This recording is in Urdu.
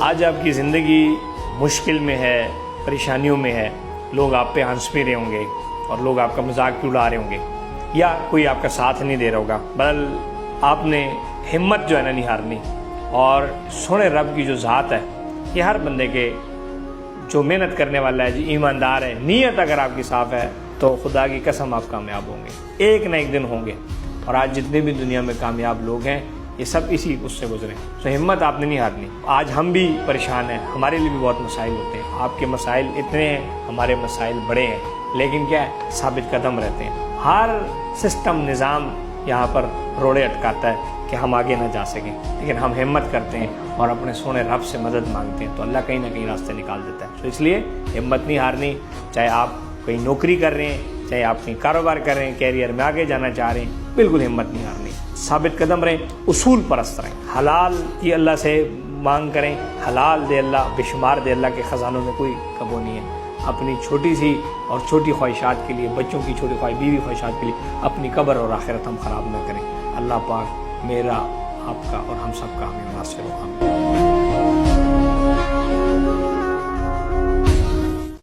آج آپ کی زندگی مشکل میں ہے، پریشانیوں میں ہے، لوگ آپ پہ ہنس بھی رہے ہوں گے اور لوگ آپ کا مذاق بھی اڑا رہے ہوں گے، یا کوئی آپ کا ساتھ نہیں دے رہا ہوگا، بل آپ نے ہمت جو ہے نا نہیں ہارنی، اور سونے رب کی جو ذات ہے یہ ہر بندے کے جو محنت کرنے والا ہے، جو ایماندار ہے، نیت اگر آپ کی صاف ہے تو خدا کی قسم آپ کامیاب ہوں گے، ایک نہ ایک دن ہوں گے۔ اور آج جتنے بھی دنیا میں کامیاب لوگ ہیں یہ سب اسی اس سے گزرے ہیں، تو ہمت آپ نے نہیں ہارنی۔ آج ہم بھی پریشان ہیں، ہمارے لیے بھی بہت مسائل ہوتے ہیں، آپ کے مسائل اتنے ہیں، ہمارے مسائل بڑے ہیں، لیکن کیا ہے، ثابت قدم رہتے ہیں۔ ہر سسٹم نظام یہاں پر روڑے اٹکاتا ہے کہ ہم آگے نہ جا سکیں، لیکن ہم ہمت کرتے ہیں اور اپنے سونے رب سے مدد مانگتے ہیں تو اللہ کہیں نہ کہیں راستے نکال دیتا ہے۔ تو اس لیے ہمت نہیں ہارنی، چاہے آپ کہیں نوکری کر رہے ہیں، چاہے آپ کہیں کاروبار کر رہے ہیں، کیریئر میں آگے جانا چاہ رہے ہیں، بالکل ہمت نہیں ہارنی، ثابت قدم رہیں، اصول پرست رہیں، حلال کی اللہ سے مانگ کریں، حلال دے اللہ، بے شمار دے اللہ کے خزانوں میں کوئی کبو نہیں ہے۔ اپنی چھوٹی سی اور چھوٹی خواہشات کے لیے، بچوں کی چھوٹی خواہش، بیوی خواہشات کے لیے اپنی قبر اور آخرت ہم خراب نہ کریں۔ اللہ پاک میرا، آپ کا اور ہم سب کا ہمیں ناصر و حامد۔